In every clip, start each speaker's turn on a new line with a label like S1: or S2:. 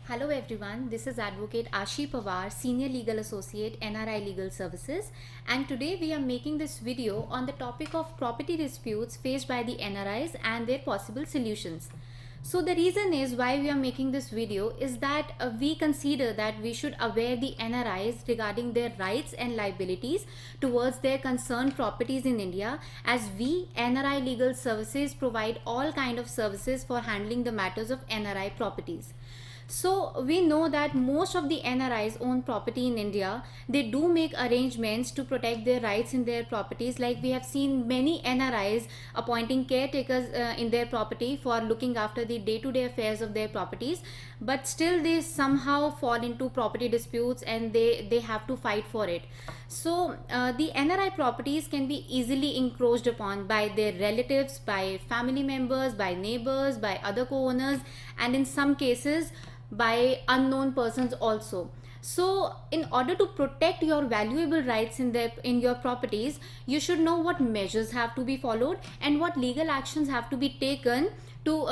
S1: Hello everyone, this is Advocate Ashi Pawar, Senior Legal Associate, NRI Legal Services, and today we are making this video on the topic of property disputes faced by the NRIs and their possible solutions. So the reason is why we are making this video is that we consider that we should aware the NRIs regarding their rights and liabilities towards their concerned properties in India, as we NRI Legal Services provide all kind of services for handling the matters of NRI properties. So we know that most of the NRIs own property in India. They do make arrangements to protect their rights in their properties. Like we have seen many NRIs appointing caretakers in their property for looking after the day-to-day affairs of their properties. But still they somehow fall into property disputes and they have to fight for it. So the NRI properties can be easily encroached upon by their relatives, by family members, by neighbors, by other co-owners, and in some cases by unknown persons also. So in order to protect your valuable rights in your properties, you should know what measures have to be followed and what legal actions have to be taken to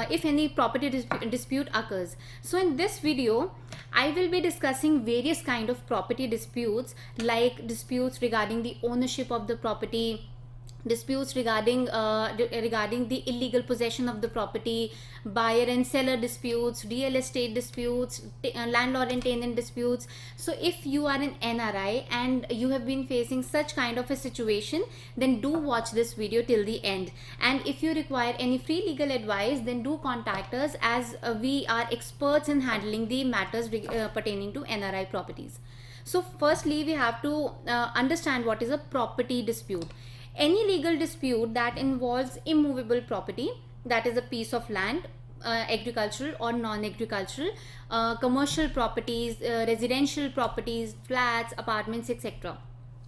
S1: if any property dispute occurs. So in this video I will be discussing various kind of property disputes, like disputes regarding the ownership of the property, disputes regarding the illegal possession of the property, buyer and seller disputes, real estate disputes, landlord and tenant disputes. So if you are an NRI and you have been facing such kind of a situation, then do watch this video till the end. And if you require any free legal advice, then do contact us, as we are experts in handling the matters pertaining to NRI properties. So firstly we have to understand what is a property dispute. Any legal dispute that involves immovable property, that is a piece of land, agricultural or non-agricultural, commercial properties, residential properties, flats, apartments, etc.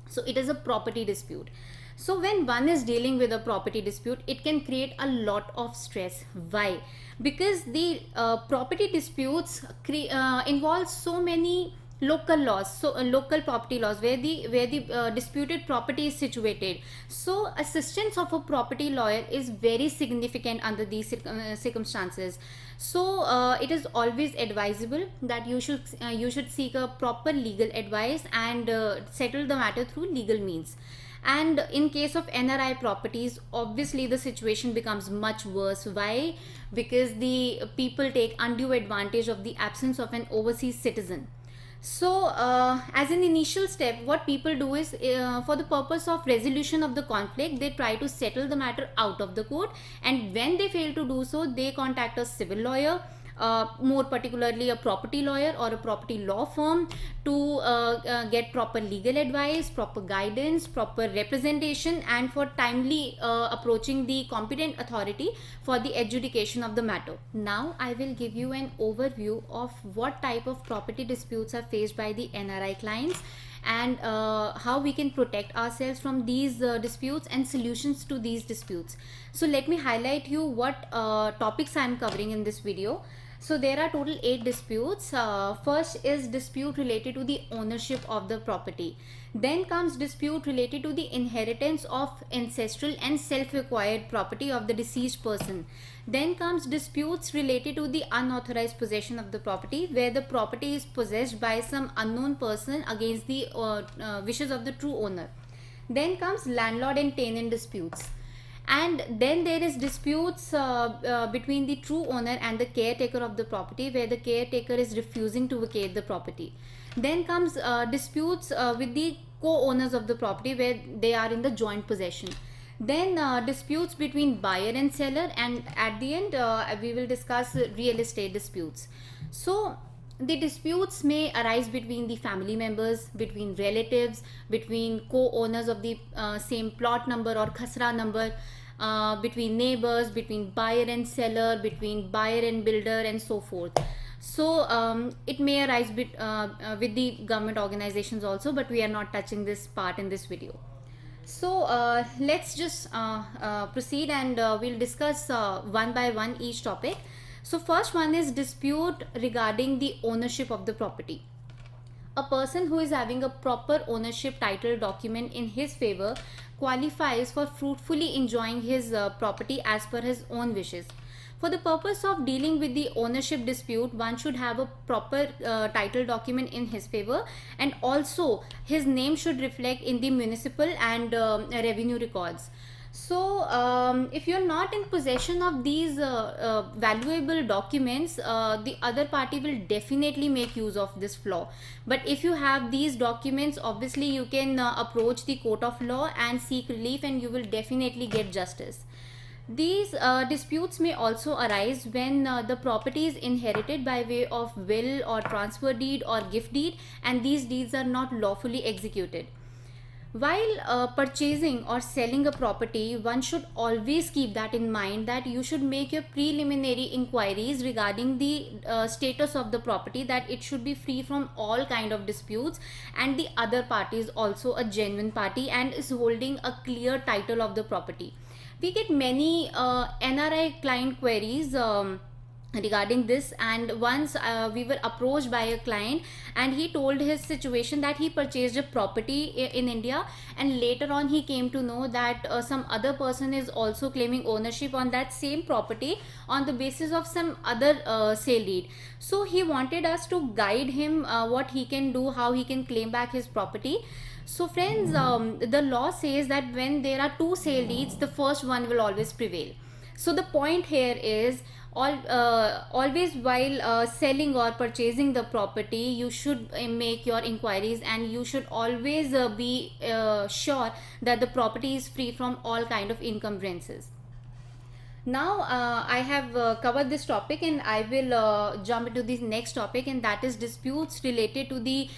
S1: So it is a property dispute. So when one is dealing with a property dispute, it can create a lot of stress. Why? Because the property disputes involve so many local laws, so local property laws, where the disputed property is situated. So assistance of a property lawyer is very significant under these circumstances. So it is always advisable that you should seek a proper legal advice and settle the matter through legal means. And in case of NRI properties, obviously the situation becomes much worse. Why? Because the people take undue advantage of the absence of an overseas citizen. So as an initial step, what people do is, for the purpose of resolution of the conflict, they try to settle the matter out of the court, and when they fail to do so, they contact a civil lawyer, more particularly a property lawyer or a property law firm, to get proper legal advice, proper guidance, proper representation, and for timely approaching the competent authority for the adjudication of the matter. Now I will give you an overview of what type of property disputes are faced by the NRI clients, and how we can protect ourselves from these disputes and solutions to these disputes. So let me highlight you what topics I am covering in this video. So there are total 8 disputes. First is dispute related to the ownership of the property. Then comes dispute related to the inheritance of ancestral and self-acquired property of the deceased person. Then comes disputes related to the unauthorized possession of the property, where the property is possessed by some unknown person against the wishes of the true owner. Then comes landlord and tenant disputes. And then there is disputes between the true owner and the caretaker of the property, where the caretaker is refusing to vacate the property. Then comes disputes with the co-owners of the property, where they are in the joint possession. Then disputes between buyer and seller, and at the end we will discuss real estate disputes. So the disputes may arise between the family members, between relatives, between co-owners of the same plot number or khasra number, between neighbors, between buyer and seller, between buyer and builder, and so forth. So it may arise with the government organizations also, but we are not touching this part in this video. So let's just proceed, and we'll discuss one by one each topic. So first one is dispute regarding the ownership of the property. A person who is having a proper ownership title document in his favor qualifies for fruitfully enjoying his property as per his own wishes. For the purpose of dealing with the ownership dispute, one should have a proper title document in his favor, and also his name should reflect in the municipal and revenue records. So, if you're not in possession of these valuable documents, the other party will definitely make use of this flaw. But if you have these documents, obviously you can approach the court of law and seek relief, and you will definitely get justice. These disputes may also arise when the property is inherited by way of will or transfer deed or gift deed, and these deeds are not lawfully executed. While purchasing or selling a property, one should always keep that in mind, that you should make your preliminary inquiries regarding the status of the property, that it should be free from all kind of disputes, and the other party is also a genuine party and is holding a clear title of the property. We get many NRI client queries regarding this, and once we were approached by a client, and he told his situation that he purchased a property in India, and later on he came to know that some other person is also claiming ownership on that same property on the basis of some other sale deed. So he wanted us to guide him what he can do, how he can claim back his property. So friends, the law says that when there are two sale deeds, the first one will always prevail. So the point here is, always while selling or purchasing the property, you should make your inquiries, and you should always be sure that the property is free from all kind of encumbrances. Now I have covered this topic, and I will jump into the next topic, and that is disputes related to the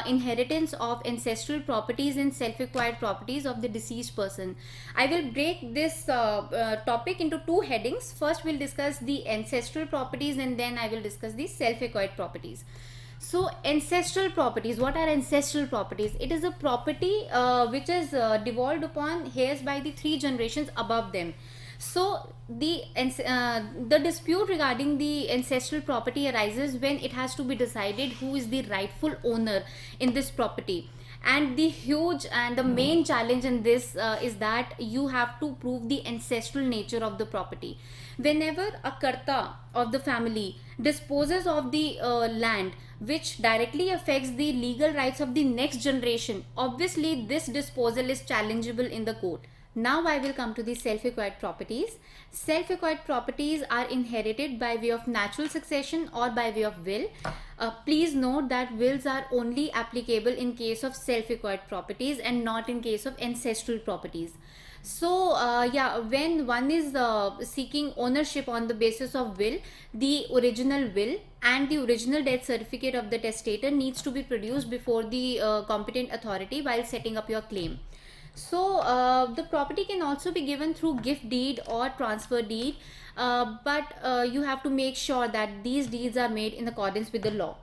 S1: inheritance of ancestral properties and self-acquired properties of the deceased person. I will break this topic into two headings. First we'll discuss the ancestral properties, and then I will discuss the self-acquired properties. So ancestral properties, what are ancestral properties? It is a property which is devolved upon heirs by the three generations above them. So the dispute regarding the ancestral property arises when it has to be decided who is the rightful owner in this property. And the huge and the main challenge in this is that you have to prove the ancestral nature of the property. Whenever a karta of the family disposes of the land which directly affects the legal rights of the next generation, obviously this disposal is challengeable in the court. Now I will come to the self-acquired properties. Self-acquired properties are inherited by way of natural succession or by way of will. Please note that wills are only applicable in case of self-acquired properties and not in case of ancestral properties. So when one is seeking ownership on the basis of will, the original will and the original death certificate of the testator needs to be produced before the competent authority while setting up your claim. So the property can also be given through gift deed or transfer deed, but you have to make sure that these deeds are made in accordance with the law.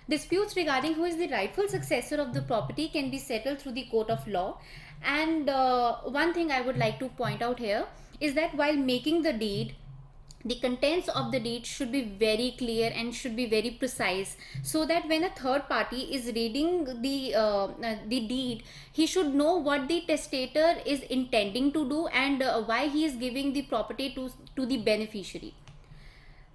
S1: Disputes regarding who is the rightful successor of the property can be settled through the court of law. And one thing I would like to point out here is that while making the deed, the contents of the deed should be very clear and should be very precise, so that when a third party is reading the deed, he should know what the testator is intending to do and why he is giving the property to the beneficiary.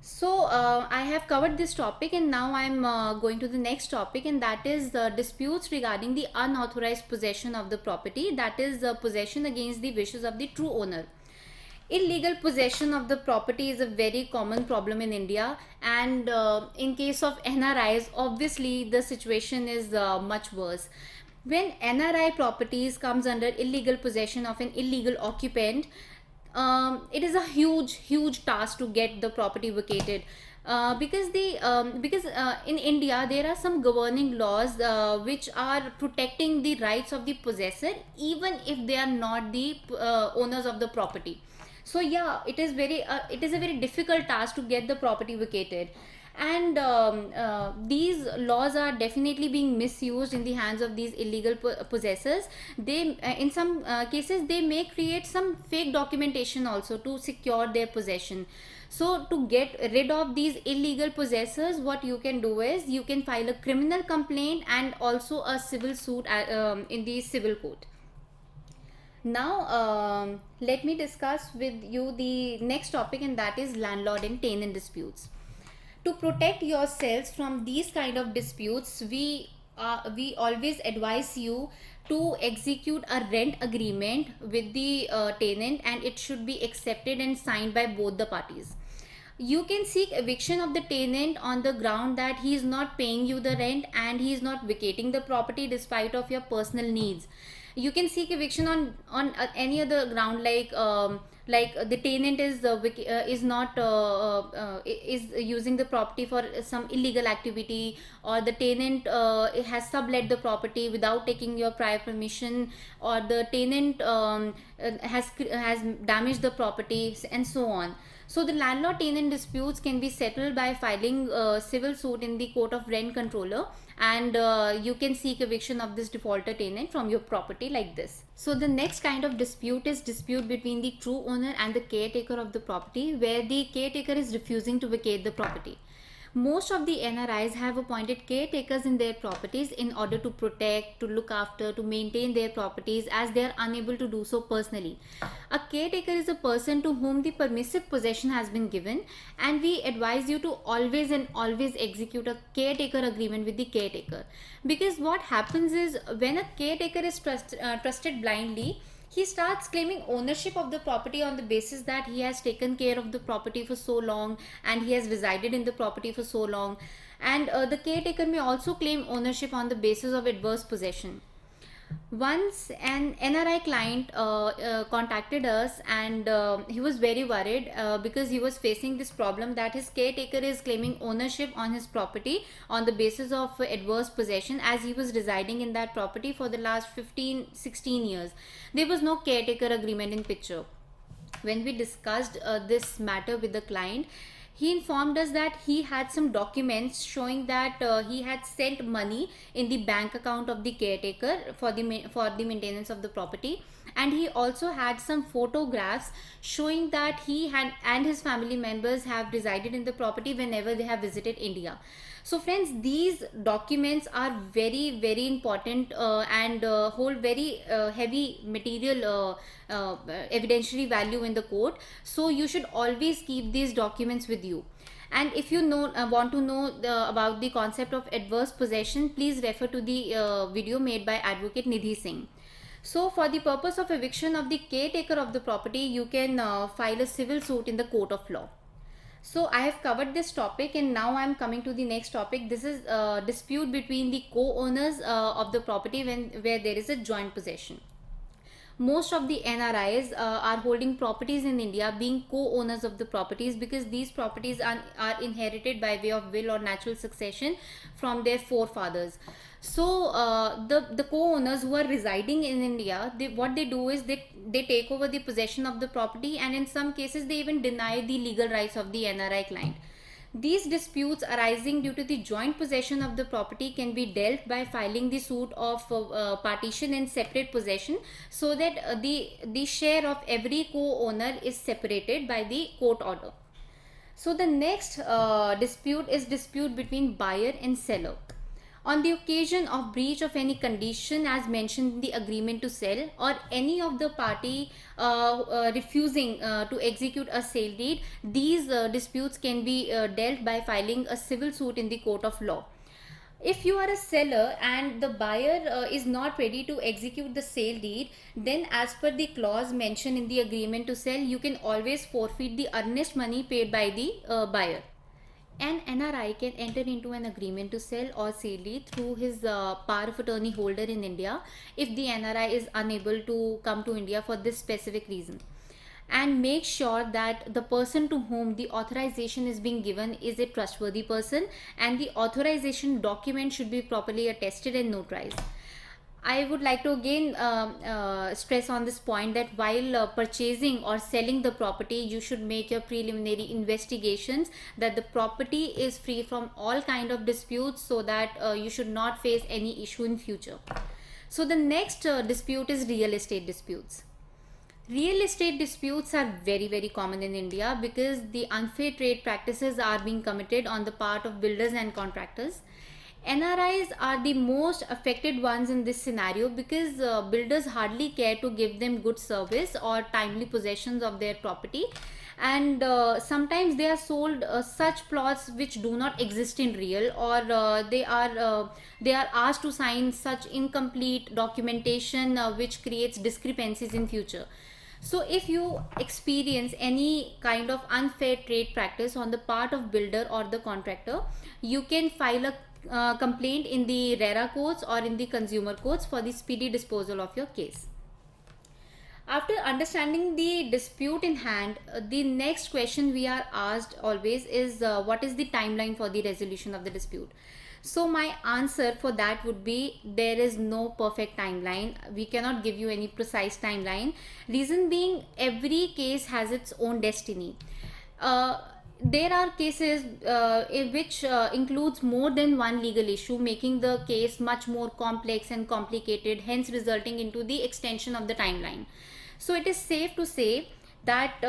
S1: So I have covered this topic, and now I am going to the next topic, and that is disputes regarding the unauthorized possession of the property, that is possession against the wishes of the true owner. Illegal possession of the property is a very common problem in India, and in case of NRIs, obviously the situation is much worse. When NRI properties comes under illegal possession of an illegal occupant, it is a huge task to get the property vacated. Because in India there are some governing laws which are protecting the rights of the possessor even if they are not the owners of the property. So yeah, it is a very difficult task to get the property vacated, and these laws are definitely being misused in the hands of these illegal possessors. They in some cases they may create some fake documentation also to secure their possession. So to get rid of these illegal possessors, what you can do is you can file a criminal complaint and also a civil suit in the civil court. Now, let me discuss with you the next topic, and that is landlord and tenant disputes. To protect yourselves from these kind of disputes, we always advise you to execute a rent agreement with the tenant, and it should be accepted and signed by both the parties. You can seek eviction of the tenant on the ground that he is not paying you the rent and he is not vacating the property despite of your personal needs. You can seek eviction on any other ground, like the tenant is not is using the property for some illegal activity, or the tenant has sublet the property without taking your prior permission, or the tenant has damaged the property, and so on. So the landlord tenant disputes can be settled by filing a civil suit in the court of rent controller, and you can seek eviction of this defaulter tenant from your property like this. So the next kind of dispute is dispute between the true owner and the caretaker of the property, where the caretaker is refusing to vacate the property. Most of the NRIs have appointed caretakers in their properties in order to protect, to look after, to maintain their properties, as they are unable to do so personally. A caretaker is a person to whom the permissive possession has been given, and we advise you to always and always execute a caretaker agreement with the caretaker. Because what happens is, when a caretaker is trusted blindly, he starts claiming ownership of the property on the basis that he has taken care of the property for so long and he has resided in the property for so long. And the caretaker may also claim ownership on the basis of adverse possession. Once an NRI client contacted us, and he was very worried because he was facing this problem that his caretaker is claiming ownership on his property on the basis of adverse possession, as he was residing in that property for the last 15-16 years. There was no caretaker agreement in picture. When we discussed this matter with the client, he informed us that he had some documents showing that he had sent money in the bank account of the caretaker for the maintenance of the property, and he also had some photographs showing that he had and his family members have resided in the property whenever they have visited India. So friends, these documents are very very important and hold very heavy material evidentiary value in the court. So you should always keep these documents with you. And if you want to know about the concept of adverse possession, please refer to the video made by Advocate Nidhi Singh. So for the purpose of eviction of the caretaker of the property, you can file a civil suit in the court of law. So I have covered this topic, and now I am coming to the next topic. This is a dispute between the co-owners of the property where there is a joint possession. Most of the NRIs are holding properties in India, being co-owners of the properties, because these properties are inherited by way of will or natural succession from their forefathers. So the co-owners who are residing in India, what they do is they take over the possession of the property, and in some cases they even deny the legal rights of the NRI client. These disputes arising due to the joint possession of the property can be dealt by filing the suit of partition and separate possession, so that the share of every co-owner is separated by the court order. So the next dispute is dispute between buyer and seller. On the occasion of breach of any condition as mentioned in the agreement to sell, or any of the party refusing to execute a sale deed, these disputes can be dealt by filing a civil suit in the court of law. If you are a seller and the buyer is not ready to execute the sale deed, then as per the clause mentioned in the agreement to sell, you can always forfeit the earnest money paid by the buyer. An NRI can enter into an agreement to sell or sale deed through his power of attorney holder in India, if the NRI is unable to come to India for this specific reason. And make sure that the person to whom the authorization is being given is a trustworthy person, and the authorization document should be properly attested and notarized. I would like to again stress on this point that while purchasing or selling the property, you should make your preliminary investigations that the property is free from all kind of disputes, so that you should not face any issue in future. So the next dispute is real estate disputes. Real estate disputes are very very common in India, because the unfair trade practices are being committed on the part of builders and contractors. NRIs are the most affected ones in this scenario because builders hardly care to give them good service or timely possessions of their property, and sometimes they are sold such plots which do not exist in real, or they are asked to sign such incomplete documentation which creates discrepancies in future. So if you experience any kind of unfair trade practice on the part of builder or the contractor, you can file a complaint in the RERA courts or in the consumer courts for the speedy disposal of your case. After understanding the dispute in hand, the next question we are asked always is what is the timeline for the resolution of the dispute? So my answer for that would be there is no perfect timeline. We cannot give you any precise timeline. Reason being, every case has its own destiny. There are cases in which includes more than one legal issue, making the case much more complex and complicated, hence resulting into the extension of the timeline. So it is safe to say that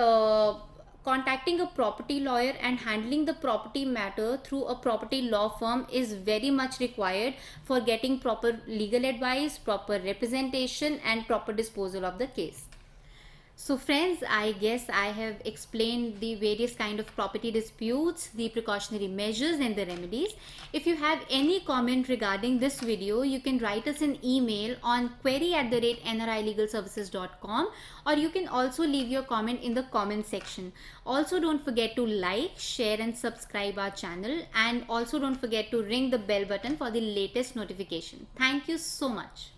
S1: contacting a property lawyer and handling the property matter through a property law firm is very much required for getting proper legal advice, proper representation, and proper disposal of the case. So friends, I guess I have explained the various kind of property disputes, the precautionary measures and the remedies. If you have any comment regarding this video, you can write us an email on query@nrilegalservices.com, or you can also leave your comment in the comment section. Also don't forget to like, share and subscribe our channel, and also don't forget to ring the bell button for the latest notification. Thank you so much.